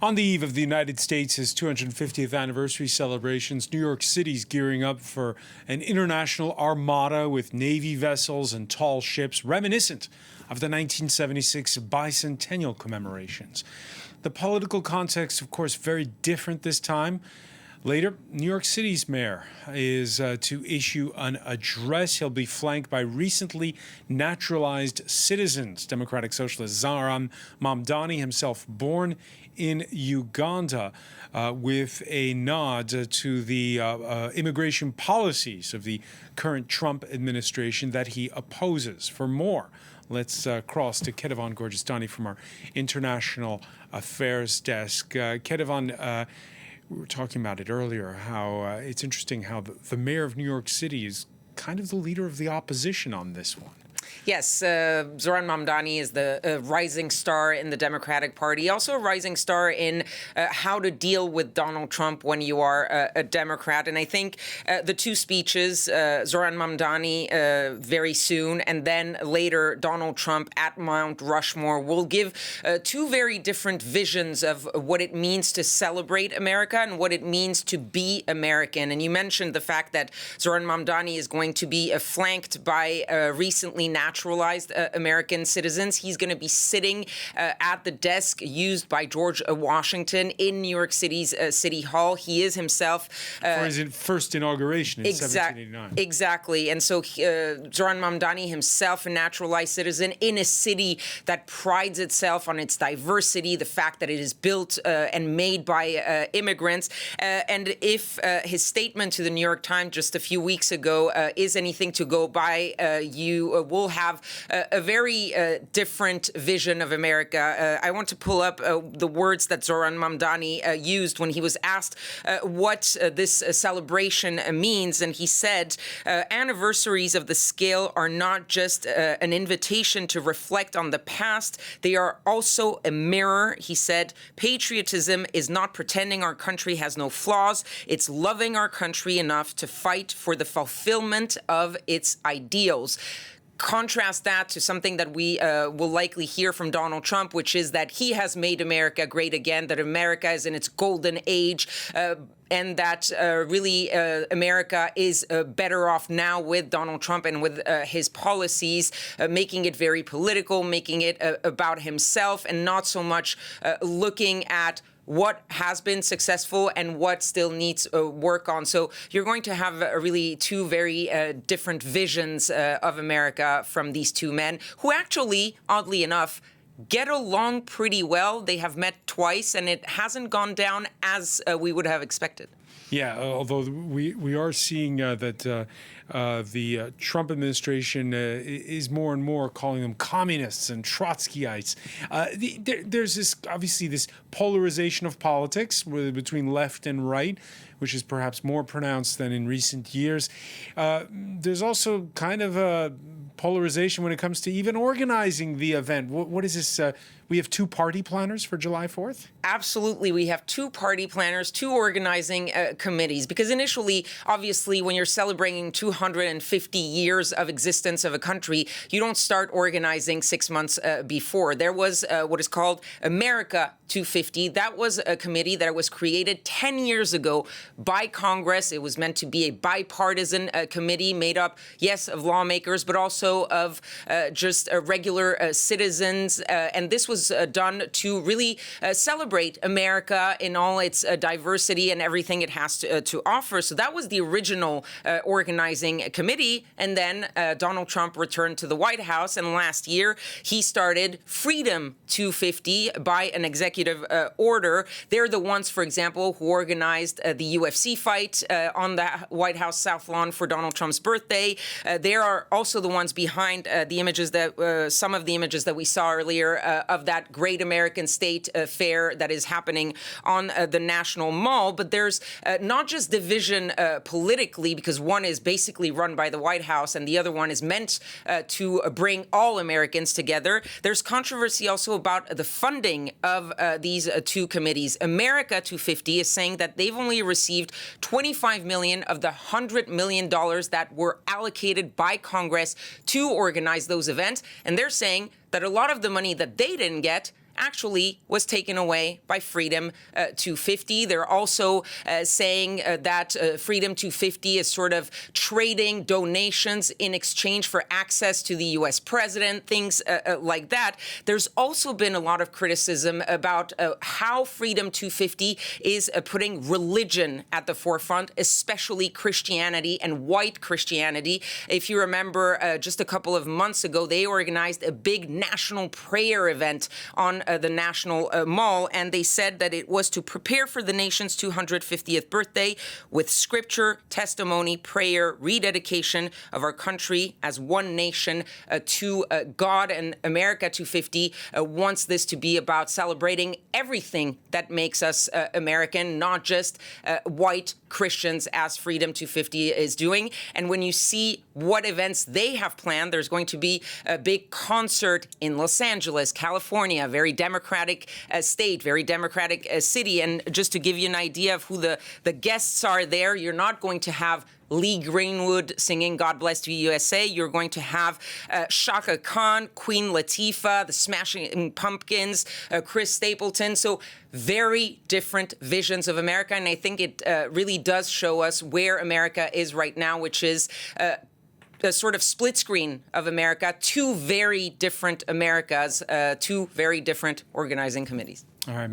On the eve of the United States' 250th anniversary celebrations, New York City's gearing up for an international armada with Navy vessels and tall ships reminiscent of the 1976 bicentennial commemorations. The political context, of course, very different this time. Later, New York City's mayor is to issue an address. He'll be flanked by recently naturalized citizens, Democratic Socialist Zohran Mamdani, himself born in Uganda, with a nod to the immigration policies of the current Trump administration that he opposes. For more, let's cross to Kethevane Gorjestani from our International Affairs Desk. Kethevane, we were talking about it earlier, how it's interesting how the mayor of New York City is kind of the leader of the opposition on this one. Yes, Zohran Mamdani is the rising star in the Democratic Party, also a rising star in how to deal with Donald Trump when you are a Democrat. And I think the two speeches, Zohran Mamdani very soon, and then later Donald Trump at Mount Rushmore, will give two very different visions of what it means to celebrate America and what it means to be American. And you mentioned the fact that Zohran Mamdani is going to be flanked by recently naturalized American citizens. He's going to be sitting at the desk used by George Washington in New York City's City Hall. He is himself for his first inauguration in 1789. Exactly. And so Zohran Mamdani himself, a naturalized citizen in a city that prides itself on its diversity, the fact that it is built and made by immigrants. And if his statement to the New York Times just a few weeks ago is anything to go by, you will have a very different vision of America. I want to pull up the words that Zohran Mamdani used when he was asked what this celebration means. And he said, anniversaries of the scale are not just an invitation to reflect on the past. They are also a mirror. He said, patriotism is not pretending our country has no flaws. It's loving our country enough to fight for the fulfillment of its ideals. Contrast that to something that we will likely hear from Donald Trump, which is that he has made America great again, that America is in its golden age, and that really America is better off now with Donald Trump and with his policies, making it very political, making it about himself and not so much looking at what has been successful and what still needs work on. So you're going to have really two very different visions of America from these two men who actually, oddly enough, get along pretty well. They have met twice, and it hasn't gone down as we would have expected. Yeah, although we are seeing that the Trump administration is more and more calling them communists and Trotskyites. There's obviously this polarization of politics between left and right, which is perhaps more pronounced than in recent years. There's also kind of a polarization when it comes to even organizing the event. What is this? We have two party planners for July 4th? Absolutely. We have two party planners, two organizing committees, because initially, obviously, when you're celebrating 250 years of existence of a country, you don't start organizing 6 months before. There was what is called America 250. That was a committee that was created 10 years ago by Congress. It was meant to be a bipartisan committee made up, yes, of lawmakers, but also of just regular citizens. And this was done to really celebrate America in all its diversity and everything it has to offer. So that was the original organizing committee. And then Donald Trump returned to the White House. And last year, he started Freedom 250 by an executive order. They're the ones, for example, who organized the UFC fight on the White House South Lawn for Donald Trump's birthday. They are also the ones behind the images that some of the images that we saw earlier of that great American state fair that is happening on the National Mall. But there's not just division politically, because one is basically run by the White House and the other one is meant to bring all Americans together. There's controversy also about the funding of these two committees. America 250 is saying that they've only received $25 million of the $100 million that were allocated by Congress to organize those events. And they're saying that a lot of the money that they didn't get actually was taken away by Freedom 250. They're also saying that Freedom 250 is sort of trading donations in exchange for access to the U.S. president, things like that. There's also been a lot of criticism about how Freedom 250 is putting religion at the forefront, especially Christianity and white Christianity. If you remember, just a couple of months ago, they organized a big national prayer event on the National Mall, and they said that it was to prepare for the nation's 250th birthday with scripture, testimony, prayer, rededication of our country as one nation to God. And America 250 wants this to be about celebrating everything that makes us American, not just white Christians, as Freedom 250 is doing. And when you see what events they have planned, there's going to be a big concert in Los Angeles, California, very democratic state, very democratic city. And just to give you an idea of who the guests are there, you're not going to have Lee Greenwood singing God Bless You USA. You're going to have Shaka Khan, Queen Latifah, the Smashing Pumpkins, Chris Stapleton. So very different visions of America. And I think it really does show us where America is right now, which is a sort of split screen of America, two very different Americas, two very different organizing committees. All right.